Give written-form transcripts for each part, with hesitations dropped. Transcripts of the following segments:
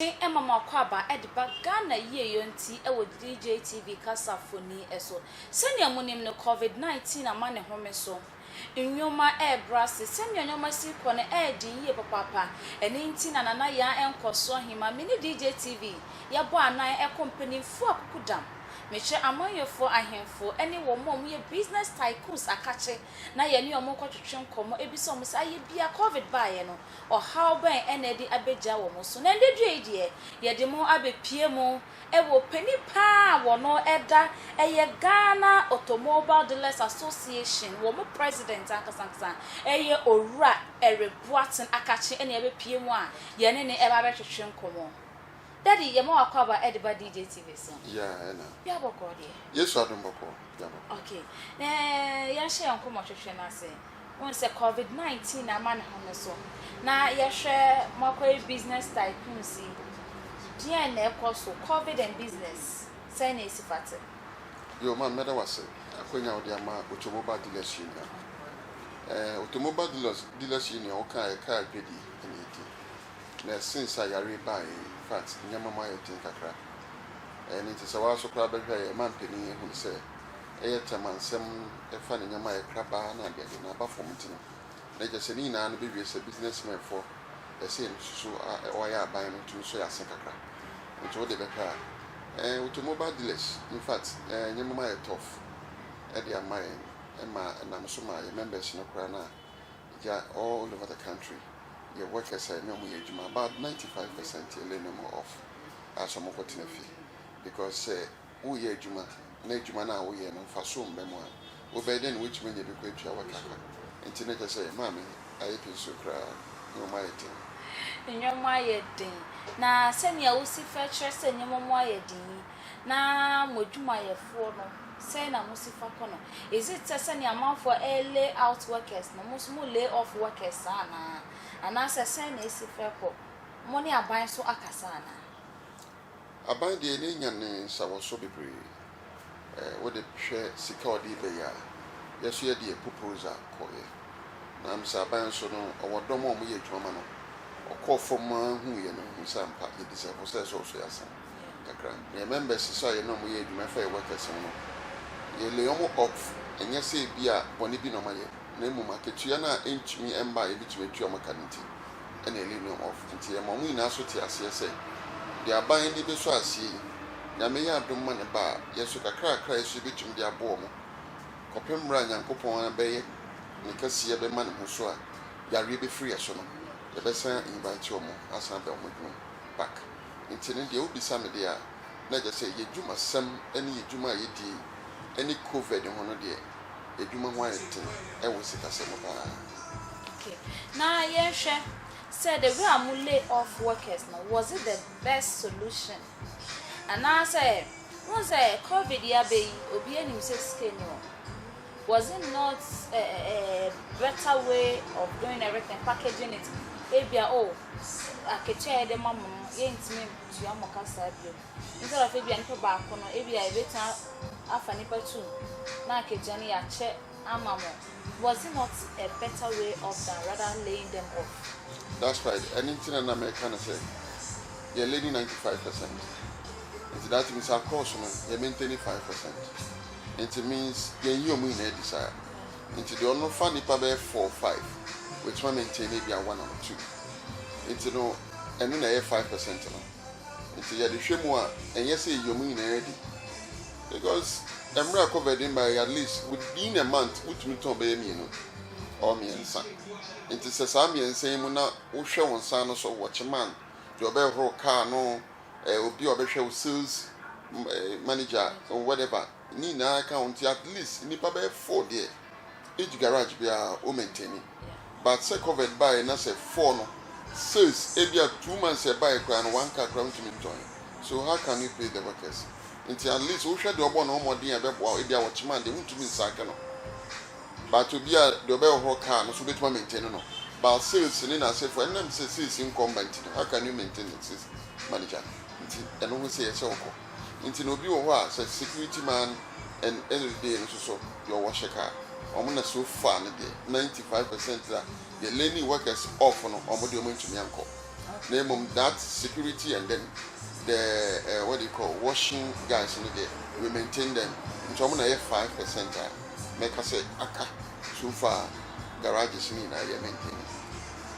Emma Makwaba Ediba Ghana ye yonti ewo DJ TV kasafoni eso senya munim no COVID-19 amane home so Nyoma brase senya nyoma si kone di ye papa eni nti na nana ya enkoso hima mini DJ TV ya bo anan company fu akukudam meche amoyefo ahemfo eni wo mom ye business tycoons akache na ye ni omo kwatwetwe nkomo ebiso omo sa ye bia covid bae no o how ban enedi abeja wo mo so na ndedwe die ye de mo abepie mo ewo pani pa wo no eda eye Ghana Automobile Dealers Association wo mo president akasankasan eye owura erebuaten akache eni abepie mo a ye ne eba betwetwe nkomo Daddy, you more about Ediba DJ TV so. Yeah, I know. You have a call here. Yes, I don't boko. Okay. Ya share on come na say. Once a COVID-19 na man home so. Na ya share more business tycoon see. Dia na so COVID and business. Say na sifate. Yo man, meda wase. Akwenya odi ama automobile dealers union. Automobile dealers union o ka gbedi enidi. Na since I are by fact nyama ma yetin kakra eni ti se wa so kra be hwe man pani hu se temansem fa nyama ye kraba na de na ba fom ti na je se ni na no be se businessman for se so o ya ban no tu so ya se kakra nti o de be hwa automobile dealers in fact nyama ma ye tough de ama na so ma ye members no kra na ja all over the country. Your workers are no more about 95% off as a mocotinefi because we are Juma, Nejumana, we are no fasum memoir. Obey then which mean you be quit your work. And Tinetta say, Mammy, I appear so cry, no my thing. In your my day. Na send your Usi fetcher, send your mamma na Mojuma for no. Say na musifa kono. Is it a send your amount for lay out workers? No most more lay off workers sana. And as a send is fair money are buying so akasana. I buy the Indian saw so be brave. What the share security be ya. Yes, you dear proposal call ye. Nam Saban so no or domo me a drumano or call for man who you know who some party deserve was also as a remember society no me my fair workers. Ye lay off and yes, say be a bonnie no my name market yana inch me and buy a bit to your mechanic and a little off until a moment now so tears say they are buying the best I see. Yamaya do money bar, yes, you can crack should be to their bomb. Copem run and coupon and bay, because see a man who saw ya really free as soon. The best invite you as I'm back. Intending there will be some there. Let us say, ye Juma some any Juma ye any COVID in one day. A Juma white, I will sit as a okay. Now, yes, said the way lay off workers now, was it the best solution? And I say, was a COVID yabe, Obian himself skin. Was it not a better way of doing everything, packaging it? Maybe oh, I could share the mama ain't me to Yamaka Sabio. Instead of maybe and back on maybe I better after nipper too. Now, Jenny, I check Amamo. Was it not a better way of than rather laying them off? That's right. Anything an American say, you're lady 95%. And that means our course, you're maintaining 5%. It means you mean a desire. Into the only funny pabe 4 or 5, which one maintain maybe a 1 or 2. Into no, and then I have 5%. Into the shimwa, and yes, you mean already. Because I'm covered in by at least within a month, which will to be me, or me and son. It is a Sami and saying, Muna, who show on son or so watch a man. Your bell car, no, will be a show sales manager or whatever. Nina account at least in the paper 4 day. Each garage be a maintaining. But say covered by and I say 4 no. Sales, every 2 months a buy and 1 car ground to me join. So how can you pay the workers? Until at least we should do one more day and if they are watching man, they want to be second. But to be a double car, no, so bit more maintain no. But sales in I say for them sales incumbent. How can you maintain it, manager? And always say so. Until no be what says security man and every day and so your washer car. I'm not so far 95% that the lady workers off on the moment to me uncle. Name of that security and then the what do you call washing guys in there. We maintain them. So I'm gonna have 5%. Make us say aka so far garages in I maintain.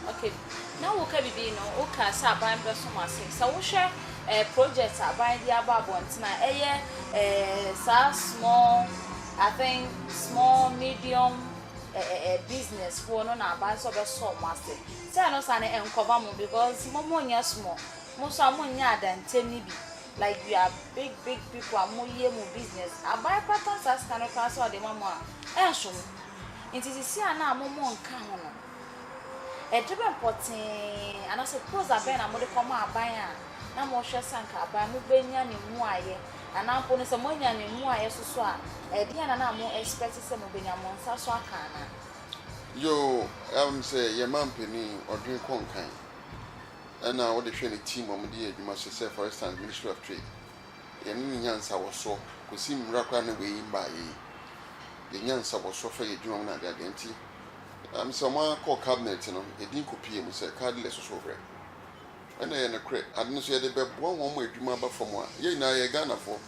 Okay. Now we can be no okay say aban be so mase. So we share project aban dia babo ntina small I think small medium business for no na aban so be so mase. Say no say na encover mo because mo nya small. Mo so mo nya adantem ni bi. Like we are big people am ye mo business. Aban patterns as can class or the mama enso. It is see na mo nka ho no. Edebe important and I suppose aban na mo de come aban a na mo hwe sanka aban no benya ne mu aye ana mpo no se mo nya ne mu aye so a dia na mo expect se mo benya mo nsa so aka na yo say your man penny or drink konkan and now what the train team on the you must say for instance Ministry of Trade ye nyansa wo so ko si mrakwa na we imba ye nyansa wo so fa ye dwuma na de nti someone call cabinet no e din kopie mu say cardless so over and na credit adno so ye de be bo won mo adwuma ba from a ye na ye Ghana for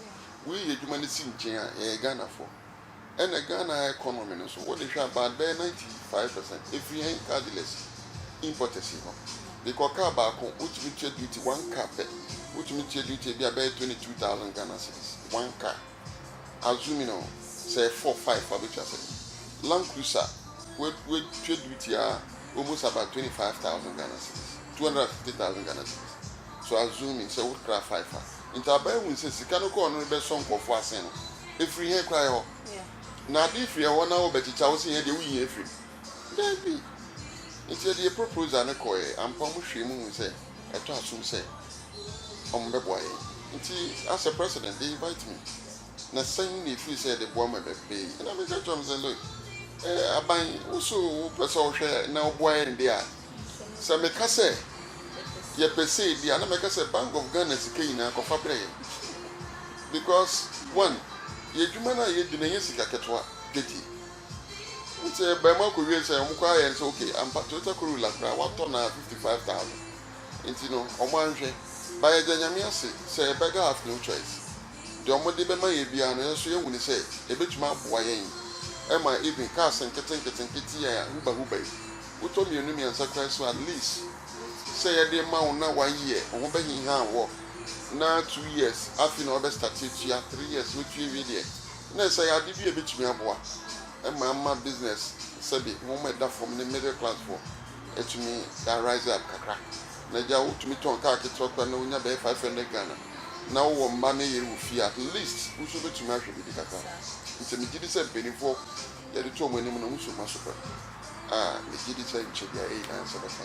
we ye adwuma ne si nchen a ye Ghana for and the Ghana economy no so what they share about 95% if you ain't cardless importers no because car back which we trade duty one car which we trade duty be about 22,000 Ghana cedis one car assuming no say 4-5 for which I say Land Cruiser we trade duty are almost about 25,000 Ghana cedis 250,000 Ghana cedis so assuming say what car 5 into about we say sikano ko no be son ko fo asen if we here cry ho na if you want now bet cha wo say here dey we here free there be it's the proposal na ko e ampa mo hwe mu say eto asum say be boy nti as a president they invite me na saying if you say the boy me be and I say to him say look aban also person hwe na boy in there say me ka say ye pese dia na me ka say Bank of Ghana sika na ko fa bre because one ye dwuma na ye dina ye sika ketwa geti say by my career say I'm quiet say okay I'm Toyota Corolla kra what ton na 55,000 nti no omo anhwe by the nyame ase say beggar have no choice the omo de be ma ye bia no so ye wuni say e betuma aboa yen e ma even cars nkete ya huba uto mienu mi ansa kra so at least say ye de ma una 1 year omo be hin ha wo na 2 years afi na obe start to 3 years we twi we there na say ya de bi e betumi aboa my business sabi moment that from the middle class for it me that rise up kakra na ja to me ton ka keto kwa na unya be 500 Ghana na wo mba na yeri wo fi at least wo so betumi ahwe bi kakra nti me gidi se benifo ya de to mo anim na wo so maso me gidi se nche bia na so ba fa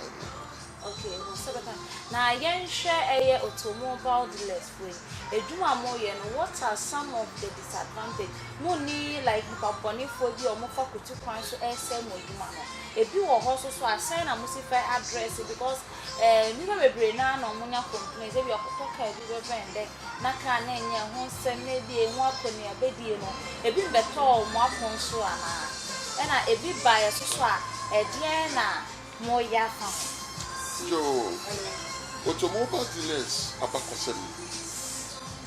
okay so that na yen share automobile dealers way eduma mo ye no what are some of the disadvantage mo ni like paponi for bi o mo fa kutu kwan so ese mo eduma no ebi wo ho so assign na mo si fa address because ni ba bebre na no mo nya complaints ebi okotoka ebi be brand na ka na nya ho nsem na ebi enhu akoni abedie no ebi beto mo afon so ana na ebi buy so a edie na mo ya fa yo automobile dealers abakosem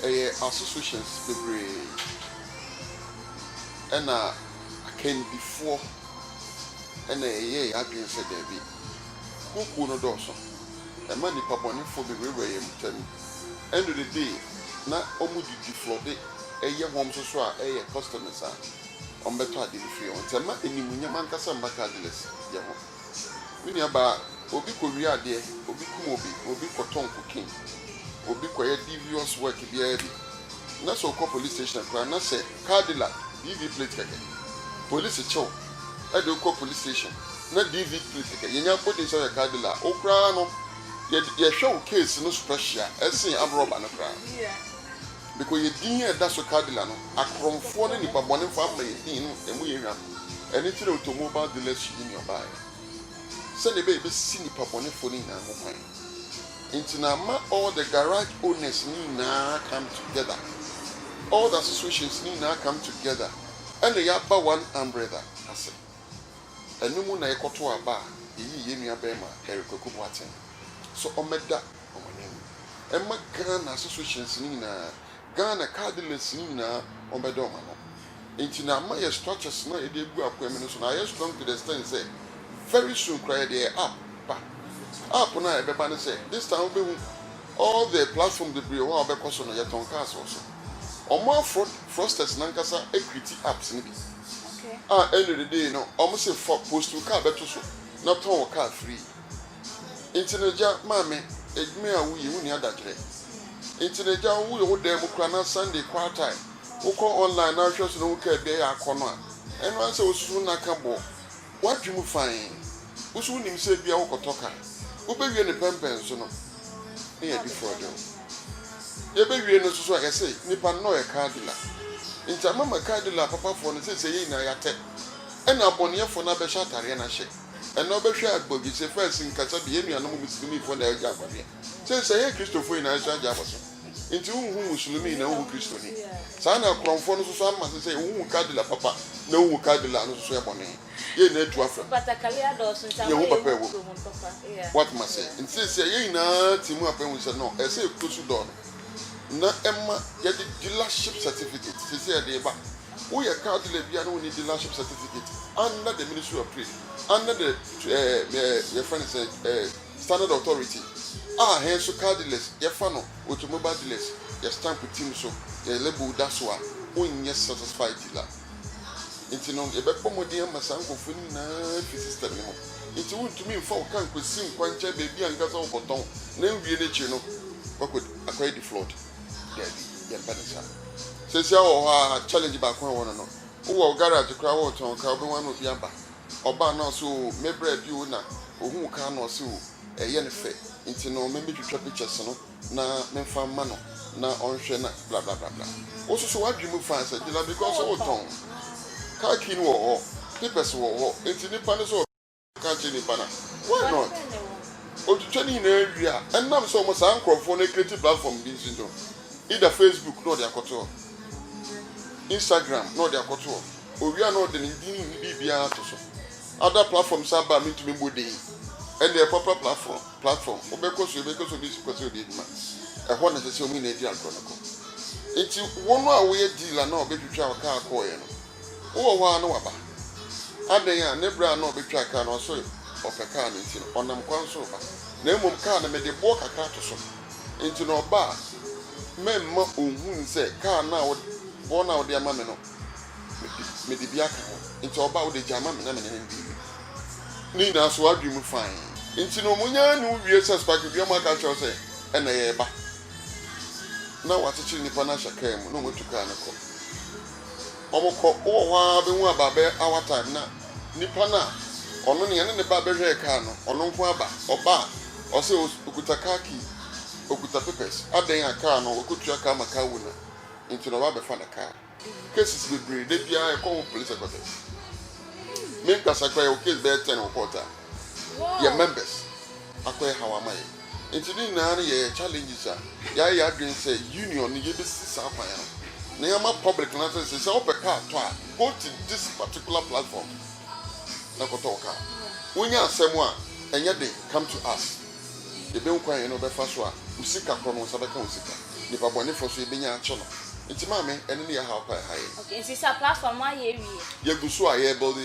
associations bebre and I can before and adwin said there be who no doso e man ni paponi for bebre we am end of the day na omu di flood hom so a customers on better delivery on tema enimunya mankasa mbaka dealers ye ho we aba obi koria de obi kum obi koton cooking obi koye devious work bia bi na so ko police station kra na say car dealer DV plate keke police chow e do ko police station na DV plate keke yenya body so car dealer okra no ye show case no special esin abroba no kra because ye din e da so car dealer no akromfo ne nipa bone fa ma ye din no emu ye hwa eni tire automobile dealers in your buy send the baby see the paponi phone in our home. Intinama all the garage owners need now come together. All the associations need now come together. And they have one umbrella. I say. And no one I got to a bar. Ye me a bema, Eric Kubuatin. so omeda omonem emma Ghana associations ni na Ghana cardless ni na omeda omano enti na ma ye structures na e dey gu akwam no so na ye strong to the extent say very soon cry the app na e be ba say this time we be all the platform the brio wa be koso no ye ton cars also omo frosters nankasa equity apps ni bi end of the day no omo say for post to car beto so na ton car free intinaja mame edwuma a wuye wuni adagere intinaja wuye wo dem kura na Sunday quiet time wo ko online na hwe so no ka be ya akono a eno an say osusu na ka bo wadwum fine osusu nim say bia wo kotoka wo be wie ne pempen so no e ya before dem ye be wie no so I say nipa no e cardila inta mama cardila papa for no say ye na ya te ena abonye for na be sha tare na hye eno be hwe agbogi se first nkasa de ye nuanom muslimi for na ya agbabe say ye Christopher ina sha ja boso inti hu muslimi na hu Christo ni sana kronfo no so amma say hu cardila papa na hu cardila no so ye bone ye na atu afra batakali adoso nta ye hu papa wo what must say inti say ye ina timu apen say no e say kusu do na emma ye the dealership certificate say dey ba wo ye cardila bia no need dealership certificate under the Ministry of Trade under the your friend said standard authority hence so cardless your fan automobile dealers your stamp team so your label that's why onye satisfied dealer into no e be pomodi amasanko funi na system ni mo into won to me for kan kwesi nkwanche baby angaza oboton na wie ne chi no bakod akwai the flood there be yan banisa se sia wo challenge ba kwa won no wo garage kra wo ton ka obi wan obi aba oba na so mebre bi wo na ohun ka na so eye ne fe nti no me twetwa pictures no na memfa ma no na onhwe na bla bla bla wo so wadwemu fan say dila because wo ton ka kin wo papers wo nti nipa ne so ka chi nipa na why not o twetwa ni na awia enam so mo san crofo na creative platform bi nso either Facebook no de akoto Instagram no de akoto owia no de ni bibia to so other platforms aba me to me body and the proper platform obeko so bi suppose o dey ma e ho na se o mi na di agronoko enti wono a we dealer na obetwitwa aka akoye no wo wa na waba adan a ne bra na obetwa aka na so opeka na enti onam kwan so ba na emom ka na me de bo kakra to so enti no ba memma ohun se ka na wo na wo de ama me no me de bia ka enti oba wo de jama me na me ndi ni na so adwum fine enti no munya ni wie suspect bi ma ka cho se ena ye ba na watechi nipa na shaka mu no motuka na ko omukọ wo be hu ababe our time na nipa na ono ne ne ba be hwe ka no ono nko aba oba o se okuta kaki okuta papers adan aka no okutu aka maka wu na enti no ba be fa na ka cases be breed de bia e ko police headquarters me kasa kwa your case be 10 reporter your members akwai hawa mai enti ni na ye challenges ya green say union ye be sisa kwa ya na ya ma public na say opeka to a go to this particular platform na ko to ka wonya asem a enye de come to us ye be nkwan ye no be fa so a usika kro no sabeka usika ni pa bone fo so ye benya acho no enti ma me ene ne ya ha kwa ha ye okay sisa platform ma ye wie ye gusu a ye build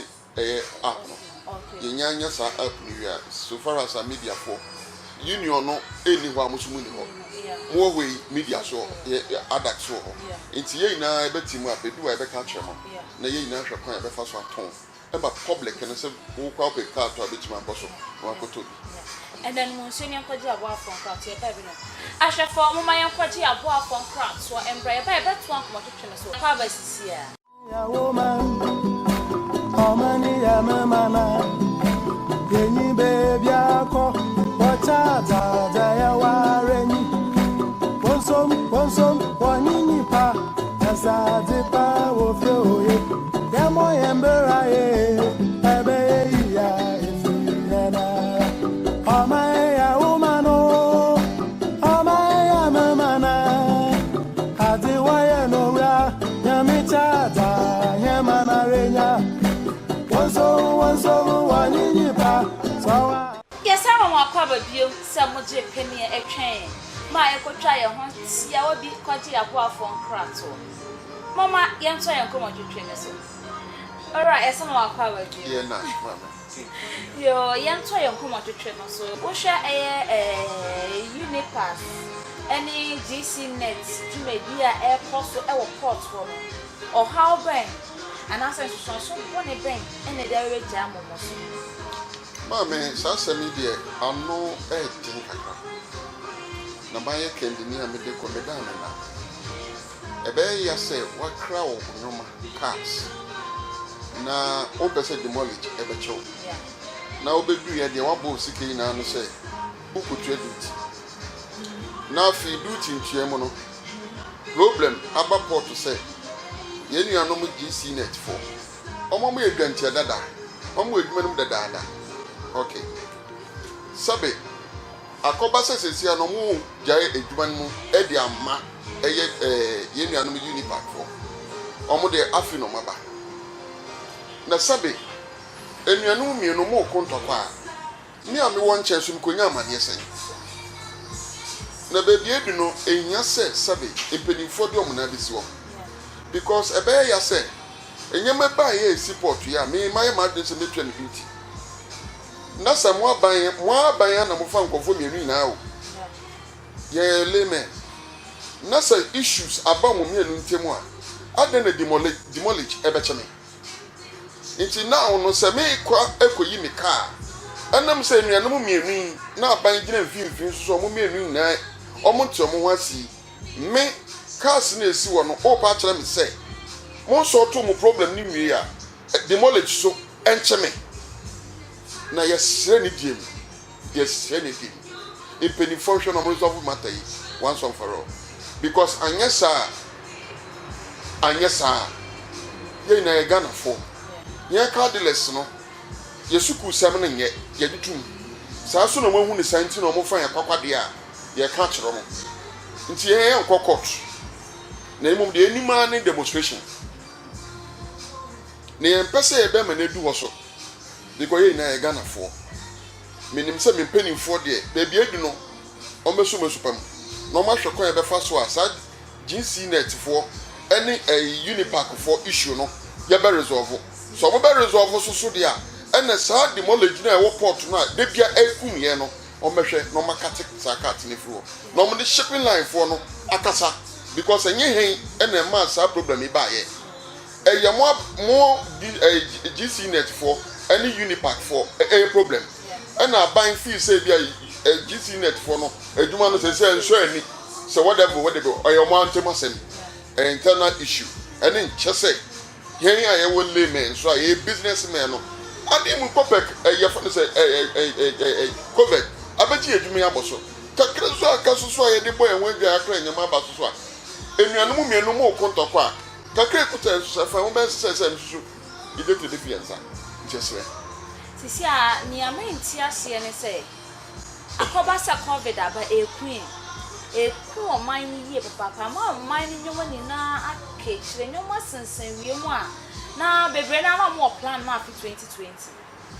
app no okay yenya sa app ni ya so far as a media for union no eni ho amusumu ni ho mo we media so adax so enti ye ina ebetimu abedu e be ka chemo na ye ina hwe kwan e be fa so aton e ba public no se wo kwa pe ka to abetima boso no akoto and then mun senior kwaji abo afon craft e ba bi no ahwefo mo mayen kwaji abo afon craft so embra e ba to an ko twetwe so kwa ba sisi ya woman Omani ya mama yenyi baby ako wachata ya wareni wonsom wanyinyi pa asade pa ofioye demo yembera ye ebe ya ifina Omani ya woman Omani ya mama adi waya no ra nyamichata yemana renya One song, aba bio se mo je penny e twen ma e ko twa ye ho sia wa bi kwaji abo afọ nkrato mama yem so yen ko mo twetwe ne so alright esa mo akwa wa bi Yeah, nah, mama. yo yem so yen ko mo twetwe no so wo hwa Unipass any GC net dwumadi a e koso e wo port ho no or how ben and answer so one ben and the dey jam mo so Mama, sasemi de ano tin kakra. Na baye kendini amede ko medana na. Ebe ya se wakra wo nyoma cars. Na obese demolish ebe cho. yeah Na obedu ye de wabo sike na no se bukutu duty. Na fi duty ntuemo no. Problem aba port say ye nuanom GC net for. Omo mo edwantia dada. Omo edwumanum dada. Okay. Sabe akoba sesesi ano mu jaye edwuman mu e de ama ye nuanom Unipack for. Omo de afi no maba. Na sabe enuanom mienu mu kontokwa ni ame won chensum konya amane sen. Na bebi edu no ehia se sabe empenifo de omuna bisi wo. Because ebe ya se enyema ba ye support ya me maye madde se metwa ne duty. Na samwa ban na mo fa nkofo mienu na o. Ye leme. Na sa issues aba mo mienu ntemu a ade na demolish ebe cheme. Nti now no se me kwa ekoyi me car. Anam se nuanom mienu na ban gina mfimfin so mo mienu na omo nti omo ho asi. Me cars na esi wo no o pa kire me se mo so to mo problem ni wi a demolish so encheme. Na yesre ni diem impeni function of resolve matter once and for all because anyesa ye na ye Ghana for ye cardless no yesuku sam na nye ye ditum sa so no mahu ni santi no mo fa ye kwakwade a ye ka kire no nti ye nkokot na emum de enima ni demonstration ne empese ye be ma na du wo so because ye na Ghana for minim se me penifo de baby edu no omeso mesupam no ma hwekon e be fa so asad GC net for any Unipack for issue no ye be resolve so mo be resolve so de a ene sa demolish na e wo port no a de bia ekum ye no omehwe no makate sakat ne fro no mo de shipping line for no akasa because enye hen ene ma sa problem e ba ye eye mo GC net for any Unipack for a problem and a buying fee say be a GC net for no eduma no say enso ani so whatever or your mountain masem internal issue and in chese yen ya won layman so a businessman no ade mu popek ye for say covid abeji eduma ya boso kakra so akaso so ye de boy en wadwa akra nyama ba so a enuanum mienu mu kontokwa kakra kuta so fa mo be say nsusu ide to defiance just sisi a ni amenti ase ne se akoba sa covid aba eku oman ni ye papa ma oman ni nyomo ni na akechire nyomo sensen wie mu a na bebre na mo plan ma fi 2020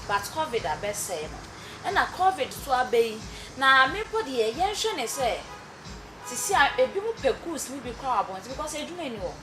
but covid aba se no na covid so abai na mepo de ye hwe ne se sisi a ebi mu pekus ni bi kwa abon because eduma ni wo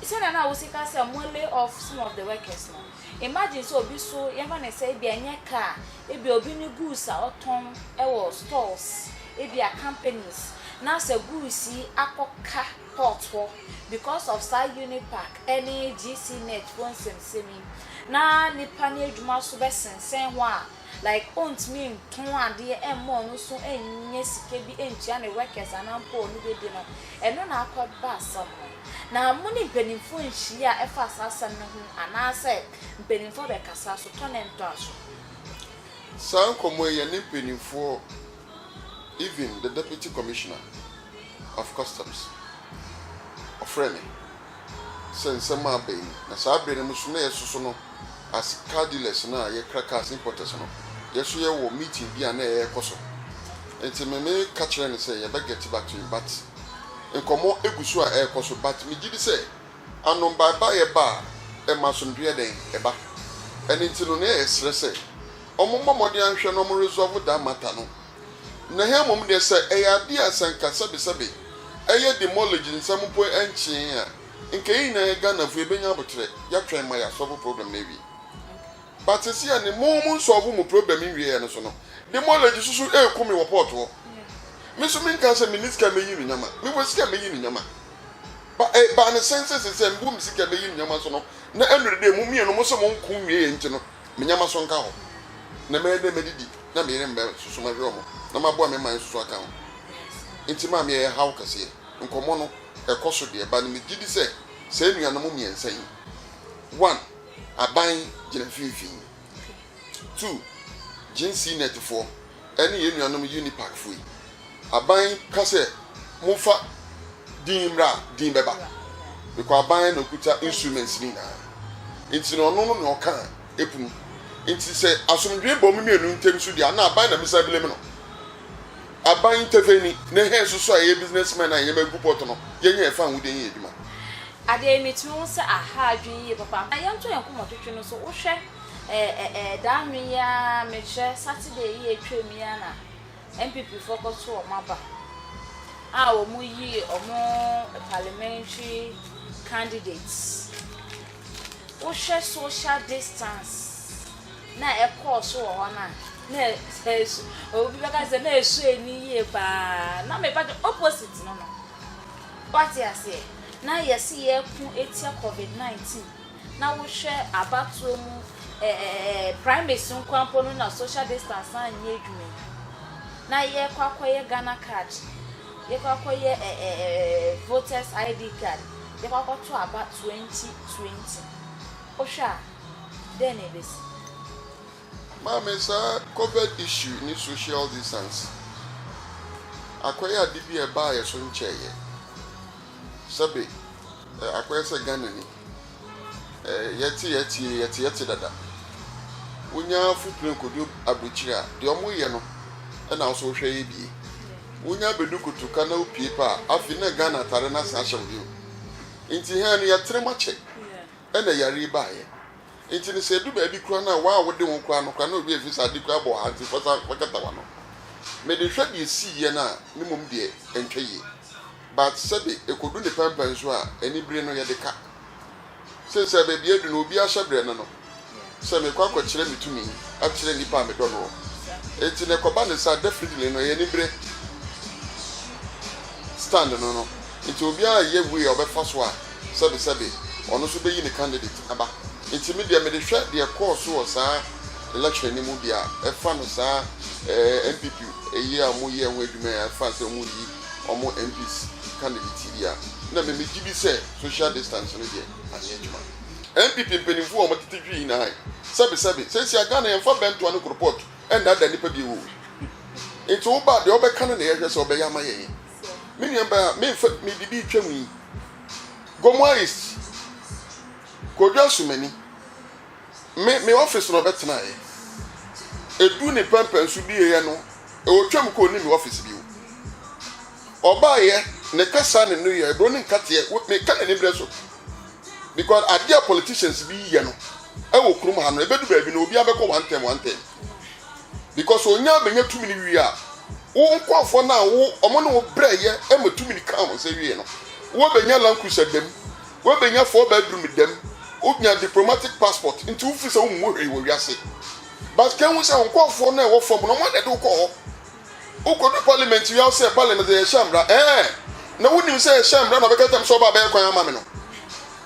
say na we see can say more lay off some of the workers now. Imagine so obi so you gonna say be anya car e be obi ni goods a oton e wo stores e be a companies now say goods akoka port for because of side Unipack any GC net won semi na nipa ni adwuma so be sensen ho a like ont me ton ade e mo no so enye sike bi entia ne workers anampo no be di no eno na akọba asam na muni mpenimfo nhia efa asasa ne ho anase mpenimfo be kasa so tonento aso san komo ye ne mpenimfo even the deputy commissioner of customs of friend sensema be na sa be ne musu na yesoso no as car dealers na ye crackers importers no yeso ye wo meeting bia na ye koso enti me catch ne say ye be get back to you but nkomo egusu a e koso but me gidi say anom baba ye ba e masondue den e ba eni ntino ne esre say omo momode anhwe no mo resolve da matter no na he mom de say eyade asanka sabe eye demology nsam po enchien a nke na Ghana fu ebenya abotre ya twen ma ya solve problem na wi but see an mom solve mo problem wi e no so no demology susu e ku me wo port wo me so me kan say minister me yi nyama me wo sika me yi nyama ba na sense say mbu me sika me yi nyama so no na enure de mu mienu mo so mo nku wi e nti no me nyama so nka ho na me de medidi na me ne mbe susu ma hwe mo na ma bo me man susu aka ho nti ma me e hawo kase nkomo no e koso de ba na me gidi say say nuanom miensa yi 1 aban gina fifi 2 jinsi net 4 ene ye nuanom unipark fui aban kase mufa dimra dimbeba because aban no kuta instruments ni na nti no no no ka epunu nti se asomdwe bom mienu ntem so dia na aban na misa bile me no aban tefeni na he so so aye businessman na ye magu pot no ye nya fa hu den ye eduma ade mitun se aha adwen ye papa ayanto yanko twetwe no so wo hwe da nwa me hwe Saturday ye twemi ya na MPP focus to omaba omu yi omo parliamentary candidates wo hwe social distance na e course wo hona na says obi beka se na esu eni ye pa na me pa opposite no what you say na yesi ye ku etia COVID-19 na wo hwe abatuo mu primacy nkwampo no na social distance anye adwuma na ye kwakoye Ghana card ye kwakoye voters ID card ye kwakoto aba 2020 osha then ebes mama sa COVID issue ni social distance akoye adibi e ba ye so ncheye sabe akoye se Ghana ni yeti dada unya footprint kodu abuchira de omo ye no na so hwe ye bi unya bedukutu kana opie pa afi na Ghana tare na sa hyem bi nti he no ya trema che na yare ba ye nti ne se du ba bi kura na wa wo de wo kura no kura na obi efisa di kura bo anti fata wakata wa no me de hwe de si ye na ne mom de entwe ye but sabe ekodu ne pampan so a eni bire no ye de ka se be bi edu no obi a hyebre no no se me kwa kire mitumi a kire nipa me do no eti ne koba ne sa definitely no ye ni bire stand no enti obi a ye we obefa so a sabe ono so be yi ne candidate aba enti me de hwe de course wo sa election ni mu bia e fa no sa MPP eyi amu ye ho adwuma ya fa se mu yi omo MPs candidate bia na me gibi se social distance no de anye adwuma MPP penifo o matitidwi na hai sabe se Ghana yemfa bento ane report enda da nipa bi wo enti wo ba de obeka na ye hwe se obeya ma ye me nyamba me bibi twam Gomwa is kodwa sumani me office no betena ye edu ne pampan su bi ye no e wo twam ko ni me office bi wo oba ye ne kasa ne no ye bro ne nkate me kana ne breso because adia politicians bi ye no e wo krum ha no e bedu ba bi no obi abekọ one time because onya benya tumi ni wi a wo nkofo na wo omo no bre ye e ma tumi ni kam se wi no wo benya lankusa dem wo benya 4 bedroom dem wo nya diplomatic passport into fu se wo mo hwe wo wiase but kan wo se nkofo na e wo fom no mo de do ko wo ko do parliament wi ase parliament de shamra na wonim se shamra na beka tam so ba be kwan ama me no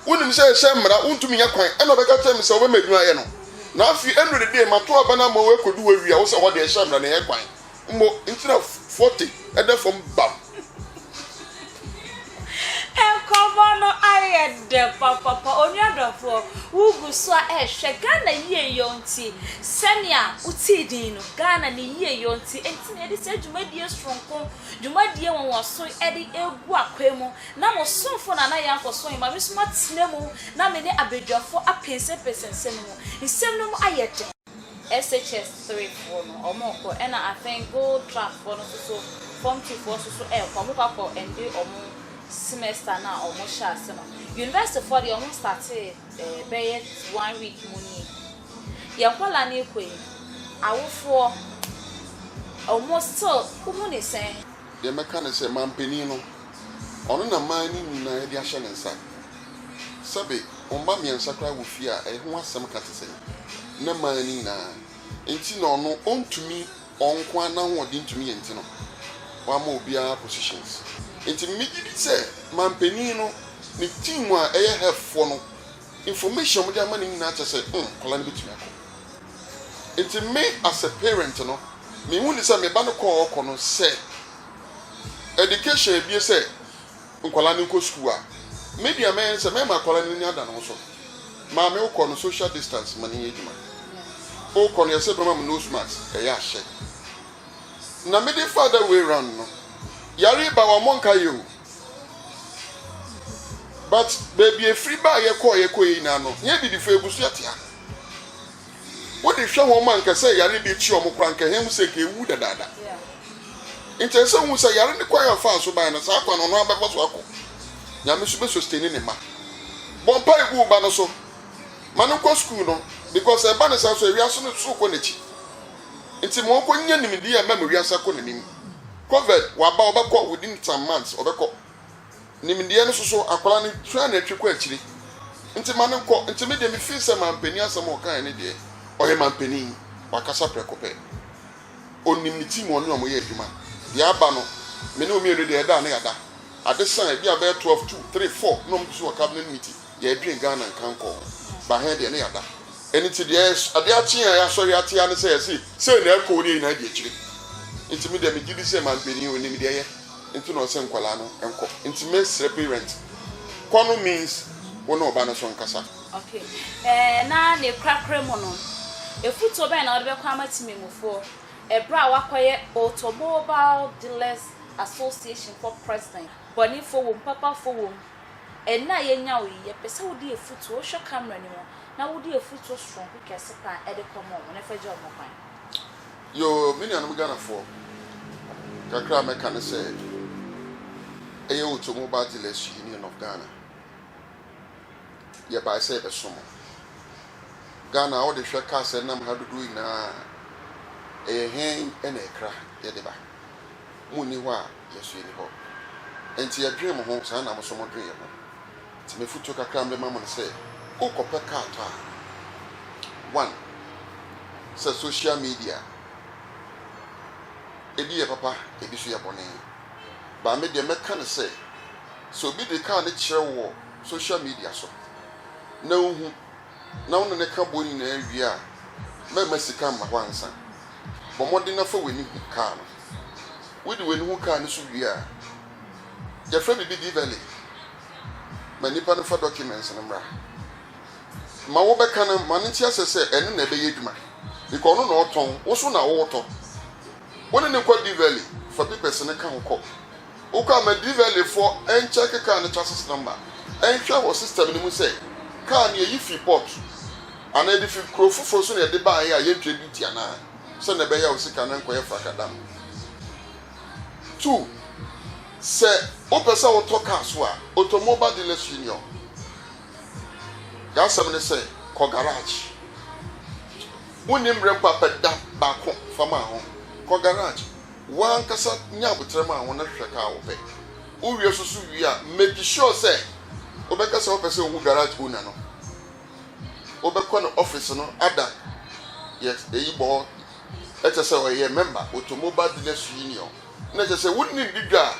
wonim se shamra untumi nya kwan e na beka tam se wo be madwuma ye no na afi enu de dey mato abana mo we kodu wa wi a wo se wo de shamra na ye kwan mo intina 40 e de from bam Enkomono ayede papa onyadofo ugu so ehwe Ghana ye yonti senia utidin no Ghana ni ye yonti enti na de se dwumadie stronko dwumadie won so ede egu akwemu na mo sonfo na yanko so ma mesuma tinemu na me ne abedwafo apense nsem no mo ayede SHS 3 for no omoko and I think gold track for no so form 2 for so komoko for ende omo semester na almost shase no university for the almost started be 1 week money ya kwala na ekwe awofo almost still who ne say the mechanic mampenino ono na man ni nyina de ahye ne nsa sabe omba mi nsa kra wo fi a ho asem ka te sei na man ni na enti na ono ontumi onko ana ho de ntumi yenti no wa ma obia positions enti mi gidi say mampenino ni team a eye hefo no information mo de ama ni nyina che say kola ne betumi akọ enti me as a parent no me hu ni say me ba no kọ no say education bi say nkola ni nko school a media men say me ma kola ni ada no so ma me ukọ no social distance mani eduma ukọ no yese bema no smart e ya hye na me dey father way round no yare ba wa monka you but baby a free ba ye kọ yi na no ye didi fo egusu atia what dey hwe ho man ka say yare bi chi omo kran ka hem say ke wu dadada nti say hu say yare ne kwa ya fa so ban na sa kwa no no abekọ so akọ nyame so be sustain ne ma bon pa egu ba no so manu ko school no because e ba ne sa so ewia so ne so ko na chi nti mo ko nya nimdi ya ma ewia sa ko na nim covid wa ba obekọ within some months obekọ nimdi ya no so akola ne twa na atwe ko akiri nti manu ko nti me de me fi se mampani asem o kan ne de oye mampani wakasa prekope onimiti mo no mo ye adwuma dia aba no me ne omienu de eda na yada adesan bia be 12 2 3 4 no mo so cabinet meeting ye adwen Ghana nkanko ba he de na yada eniti de ade achi ya sori atia ne say na ko ni na de akiri nti me de me gidi se mampani onim de ye nti no se nkwala no enko nti me sre parent kono means wono oba no so nkasa okay na ne krakra mo no efuto be na odebe kwa matimi mufo ebra wakoye Automobile Dealers Association for President boni fo wo papa fo wo na yenya wo ye pese wo di efuto wo hwe camera ni wo na wo di efuto strong kese pa e de komo wo na faje omo kwan yo mini anum Ghana for kakra me kan say eye Automobile Dealers Union of Ghana ye ba say be somo Ghana all the hwe ka say nam ha dudu ina hen ena ekra ye de ba muni ho a yesu ni ho enti ye dream ho sa na mo so mo dream ho ti me futu kakra mbe mama say o kope ka to a one say social media ebi ye papa ebi so ye bone ba me de meka ne say so bi de ka ne kire wo social media so na uhu na wona ne ka boni na awie a me masika ma hwansa bo modi na fa weni ka no wodi weni hu ka ne so wie a je fra bi di valley manipa no fa documents no mra ma wo be ka na manti asese ene na be yeduma because no na oton wo so na wo oton woni ne kwa di valley fa bi person ka ho ko wo ka ma di valley for en check ka ne chassis number en hwa wo system ni mu say ka ne yi fi port ana de fi krofufo so na de ba ya ye ntwe duty ana so na be ya osika na nkoye frakadam 2 se o pesa o to car so a Automobile Dealers Union ya sam ne say ko garage woni mre papa da ba ko fama ho ko garage wan kasa nya botrem a ho na hwe ka wo be o wie so wie a make sure say o be kasa o pesa o garage owner no obekọ no office no ada yes eyibo etese o ye member Automobile Dealers Union na etese wonni didwa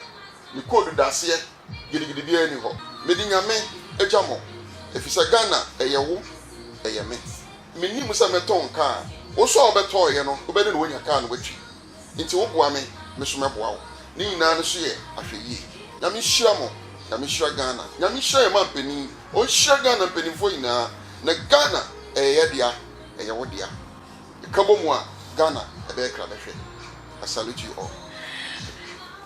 ni code daase gidigidi bia ni ho medi nyame ejamo efisa Ghana eyewo eyeme meni musa meton ka wo so obeto ye no obedi no wonya ka no watwi nti wo boa me so meboa wo ni nyina no so ye ahweyi nyame hyira mo nyame hyira Ghana nyame hyira ma mpeni o hyira Ghana mpeni fo nyina na Ghana dia wo dia kabomu a Ghana ebe kra behwe I salute you all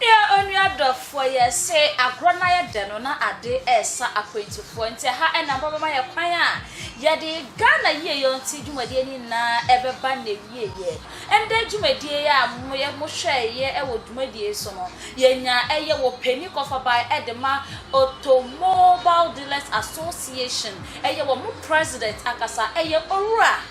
ya onu adofo ye say agrona ye de no na ade esa akwentifo nti ha na baba ye kwan a ye de Ghana ye yo nti dwumade ni na ebe ba na wie ye ende dwumade ya mo ye mo hwe ye e wo dwumade so no ye nya eye wo peni kofa by edema Automobile Dealers Association eye wo mo president akasa eye owura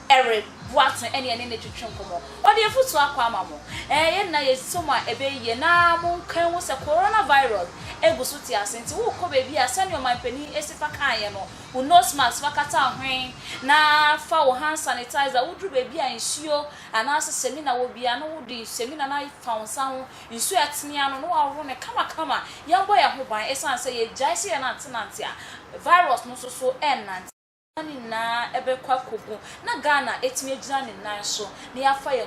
Eric Boaten ene ne twetwe nkomo ode efutu akwa amamo ye na yesomo a ebe ye na mo kan wo se coronavirus egusu ti asenti wo ko bebi asani o manpani esifa kan ye no wo nose mask fakata hwen na fa wo hand sanitizer wo dru bebi a nsuo ana semina wo bia no wo di semina na fa wonsa ho nsuo atenia no wo ne kama yambo ye ho ban esan se ye jaisi ye na tenante a virus no so enante na ebe kwa kogu na Ghana etime gina ne nan so na yafa ye